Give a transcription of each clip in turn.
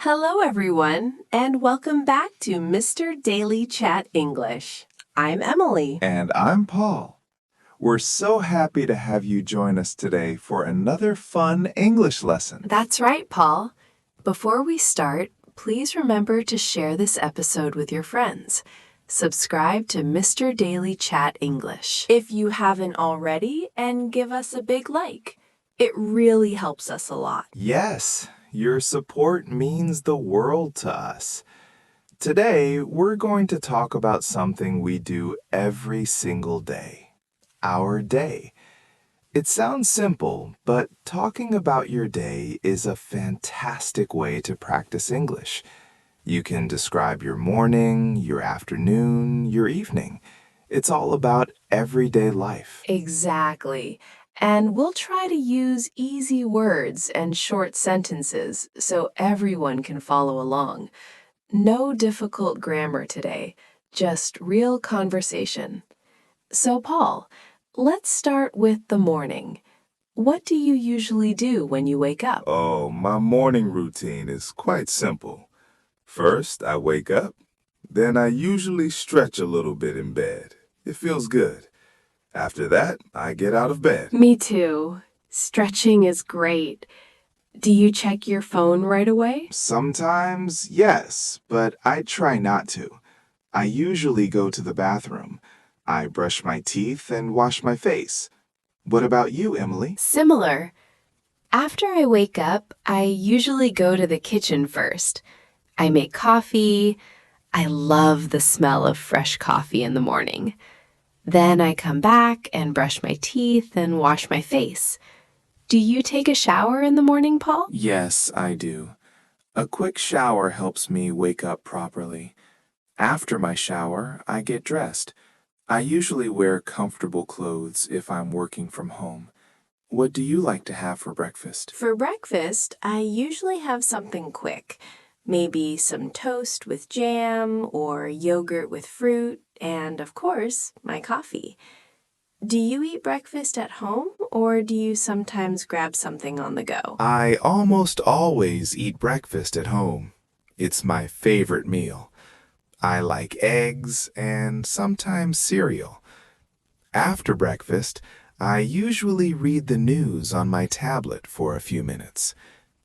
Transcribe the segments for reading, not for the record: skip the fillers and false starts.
Hello, everyone, and welcome back to Mr. Daily Chat English. I'm Emily. And I'm Paul. We're so happy to have you join us today for another fun English lesson. That's right, Paul. Before we start, please remember to share this episode with your friends. Subscribe to Mr. Daily Chat English if you haven't already, and give us a big like. It really helps us a lot. Yes, your support means the world to us. Today, we're going to talk about something we do every single day, our day. It sounds simple, but talking about your day is a fantastic way to practice English. You can describe your morning, your afternoon, your evening. It's all about everyday life. Exactly. And we'll try to use easy words and short sentences so everyone can follow along. No difficult grammar today, just real conversation. So, Paul, let's start with the morning. What do you usually do when you wake up? Oh, my morning routine is quite simple. First, I wake up. Then I usually stretch a little bit in bed. It feels good. After that, I get out of bed. Me too. Stretching is great. Do you check your phone right away? Sometimes, yes, but I try not to. I usually go to the bathroom. I brush my teeth and wash my face. What about you, Emily? Similar. After I wake up, I usually go to the kitchen first. I make coffee. I love the smell of fresh coffee in the morning. Then I come back and brush my teeth and wash my face. Do you take a shower in the morning, Paul? Yes, I do. A quick shower helps me wake up properly. After my shower, I get dressed. I usually wear comfortable clothes if I'm working from home. What do you like to have for breakfast? For breakfast, I usually have something quick. Maybe some toast with jam or yogurt with fruit, and of course, my coffee. Do you eat breakfast at home, or do you sometimes grab something on the go? I almost always eat breakfast at home. It's my favorite meal. I like eggs and sometimes cereal. After breakfast, I usually read the news on my tablet for a few minutes.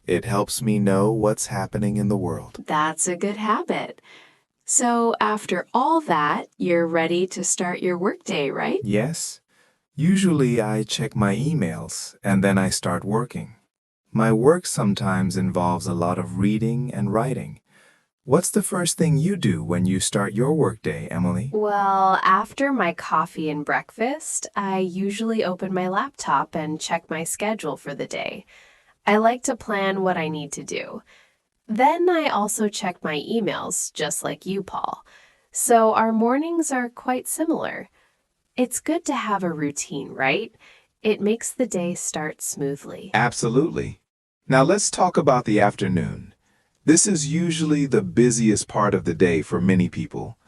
It helps me know what's happening in the world. That's a good habit. So after all that, you're ready to start your workday, right? Yes, usually I check my emails and then I start working. My work sometimes involves a lot of reading and writing. What's the first thing you do when you start your workday, Emily? Well, after my coffee and breakfast, I usually open my laptop and check my schedule for the day. I like to plan what I need to do. Then I also check my emails, just like you, Paul. So our mornings are quite similar. It's good to have a routine, right? It makes the day start smoothly. Absolutely. Now let's talk about the afternoon. This is usually the busiest part of the day for many people.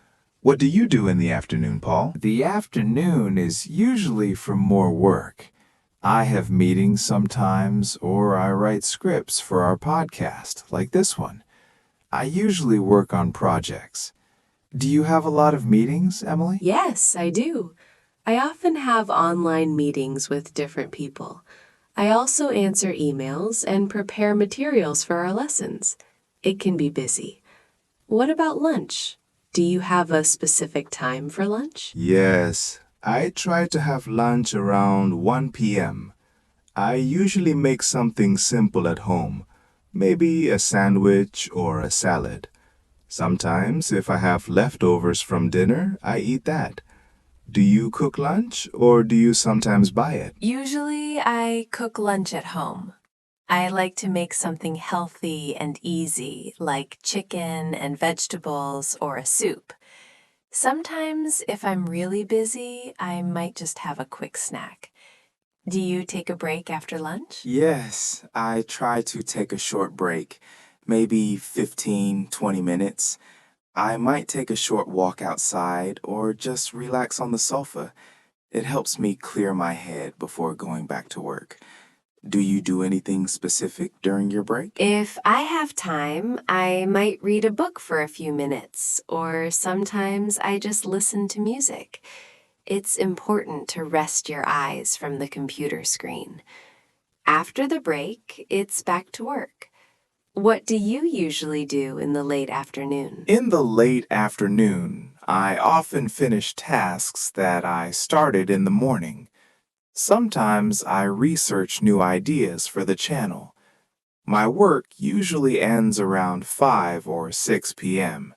What do you do in the afternoon, Paul? The afternoon is usually for more work. I have meetings sometimes, or I write scripts for our podcast, like this one. I usually work on projects. Do you have a lot of meetings, Emily? Yes, I do. I often have online meetings with different people. I also answer emails and prepare materials for our lessons. It can be busy. What about lunch? Do you have a specific time for lunch? Yes, I try to have lunch around 1 p.m. I usually make something simple at home, maybe a sandwich or a salad. Sometimes, if I have leftovers from dinner, I eat that. Do you cook lunch or do you sometimes buy it? Usually, I cook lunch at home. I like to make something healthy and easy, like chicken and vegetables or a soup. Sometimes, if I'm really busy, I might just have a quick snack. Do you take a break after lunch? Yes, I try to take a short break, maybe 15-20 minutes. I might take a short walk outside or just relax on the sofa. It helps me clear my head before going back to work. Do you do anything specific during your break? If I have time, I might read a book for a few minutes, or sometimes I just listen to music. It's important to rest your eyes from the computer screen. After the break, it's back to work. What do you usually do in the late afternoon? In the late afternoon, I often finish tasks that I started in the morning. Sometimes I research new ideas for the channel. My work usually ends around 5 or 6 p.m.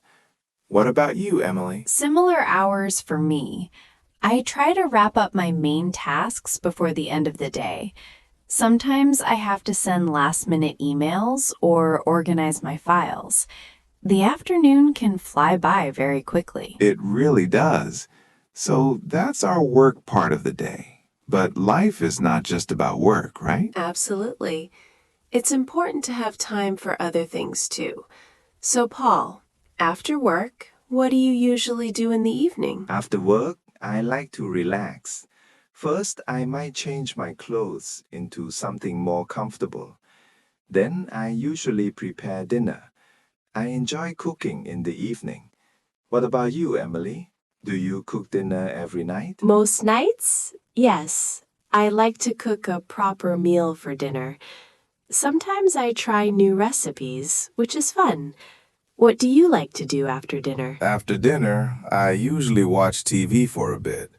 What about you, Emily? Similar hours for me. I try to wrap up my main tasks before the end of the day. Sometimes I have to send last-minute emails or organize my files. The afternoon can fly by very quickly. It really does. So that's our work part of the day. But life is not just about work, right? Absolutely. It's important to have time for other things too. So, Paul, after work, what do you usually do in the evening? After work, I like to relax. First, I might change my clothes into something more comfortable. Then I usually prepare dinner. I enjoy cooking in the evening. What about you, Emily? Do you cook dinner every night? Most nights, yes. I like to cook a proper meal for dinner. Sometimes I try new recipes, which is fun. What do you like to do after dinner? After dinner, I usually watch TV for a bit.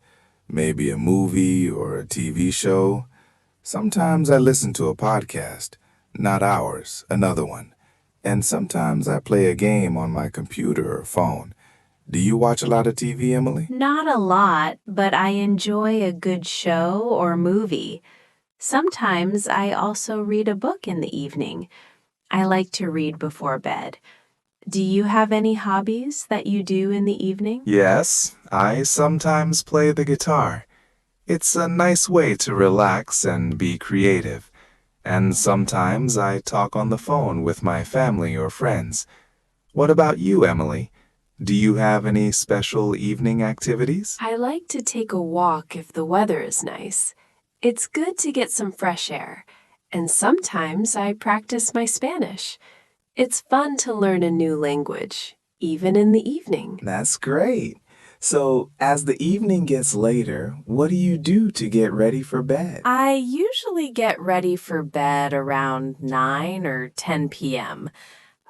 Maybe a movie or a TV show. Sometimes I listen to a podcast, not ours, another one. And sometimes I play a game on my computer or phone. Do you watch a lot of TV, Emily? Not a lot, but I enjoy a good show or movie. Sometimes I also read a book in the evening. I like to read before bed. Do you have any hobbies that you do in the evening? Yes, I sometimes play the guitar. It's a nice way to relax and be creative. And sometimes I talk on the phone with my family or friends. What about you, Emily? Do you have any special evening activities? I like to take a walk if the weather is nice. It's good to get some fresh air. And sometimes I practice my Spanish. It's fun to learn a new language, even in the evening. That's great. So, as the evening gets later, what do you do to get ready for bed? I usually get ready for bed around 9 or 10 p.m.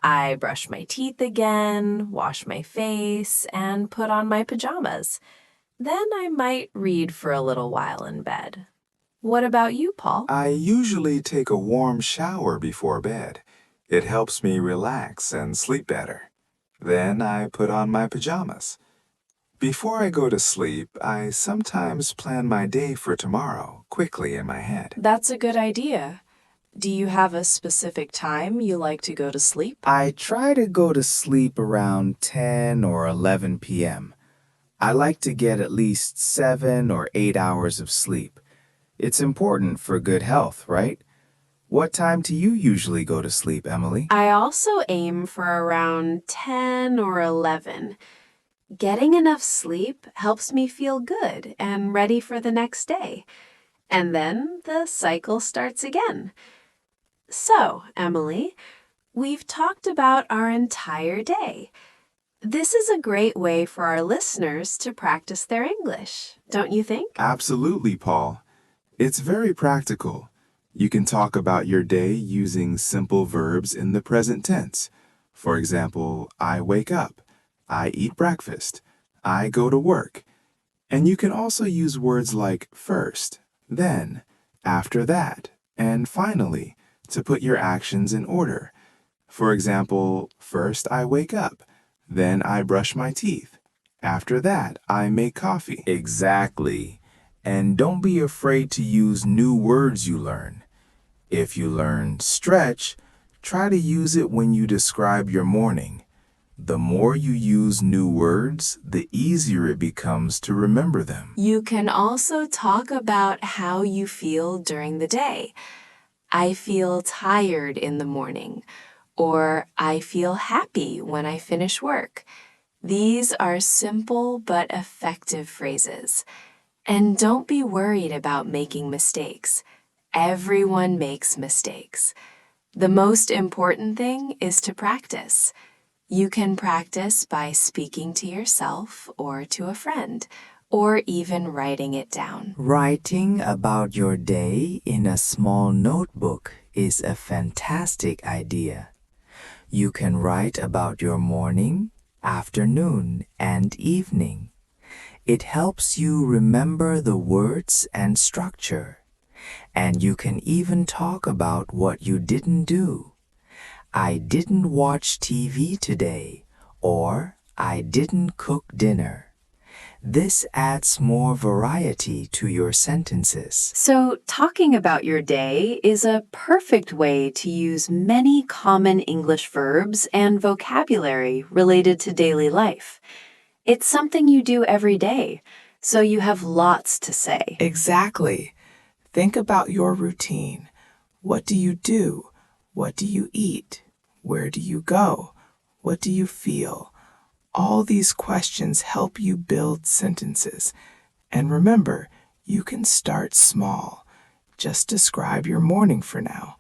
I brush my teeth again, wash my face, and put on my pajamas. Then I might read for a little while in bed. What about you, Paul? I usually take a warm shower before bed. It helps me relax and sleep better. Then I put on my pajamas. Before I go to sleep, I sometimes plan my day for tomorrow quickly in my head. That's a good idea. Do you have a specific time you like to go to sleep? I try to go to sleep around 10 or 11 p.m. I like to get at least 7 or 8 hours of sleep. It's important for good health, right? What time do you usually go to sleep, Emily? I also aim for around 10 or 11. Getting enough sleep helps me feel good and ready for the next day. And then the cycle starts again. So, Emily, we've talked about our entire day. This is a great way for our listeners to practice their English, don't you think? Absolutely, Paul. It's very practical. You can talk about your day using simple verbs in the present tense. For example, I wake up, I eat breakfast, I go to work. And you can also use words like first, then, after that, and finally to put your actions in order. For example, first I wake up, then I brush my teeth. After that, I make coffee. Exactly. And don't be afraid to use new words you learn. If you learn stretch, try to use it when you describe your morning. The more you use new words, the easier it becomes to remember them. You can also talk about how you feel during the day. I feel tired in the morning, or I feel happy when I finish work. These are simple but effective phrases. And don't be worried about making mistakes. Everyone makes mistakes. The most important thing is to practice. You can practice by speaking to yourself or to a friend, or even writing it down. Writing about your day in a small notebook is a fantastic idea. You can write about your morning, afternoon, and evening. It helps you remember the words and structure. And you can even talk about what you didn't do. I didn't watch TV today, or I didn't cook dinner. This adds more variety to your sentences. So, talking about your day is a perfect way to use many common English verbs and vocabulary related to daily life. It's something you do every day, so you have lots to say. Exactly. Think about your routine. What do you do? What do you eat? Where do you go? What do you feel? All these questions help you build sentences. And remember, you can start small. Just describe your morning for now.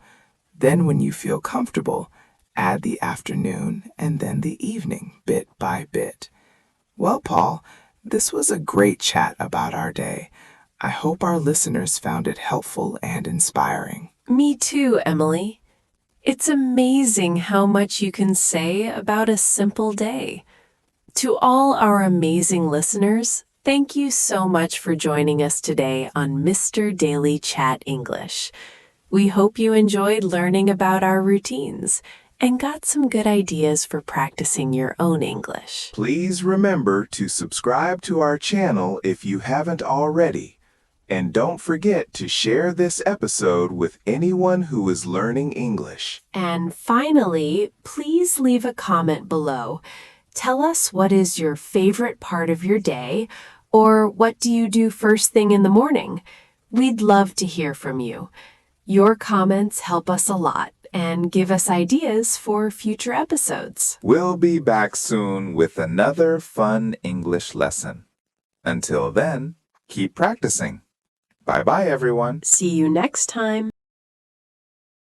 Then when you feel comfortable, add the afternoon and then the evening bit by bit. Well, Paul, this was a great chat about our day. I hope our listeners found it helpful and inspiring. Me too, Emily. It's amazing how much you can say about a simple day. To all our amazing listeners, thank you so much for joining us today on Mr. Daily Chat English. We hope you enjoyed learning about our routines and got some good ideas for practicing your own English. Please remember to subscribe to our channel if you haven't already. And don't forget to share this episode with anyone who is learning English. And finally, please leave a comment below. Tell us what is your favorite part of your day, or what do you do first thing in the morning? We'd love to hear from you. Your comments help us a lot and give us ideas for future episodes. We'll be back soon with another fun English lesson. Until then, keep practicing. Bye-bye, everyone. See you next time.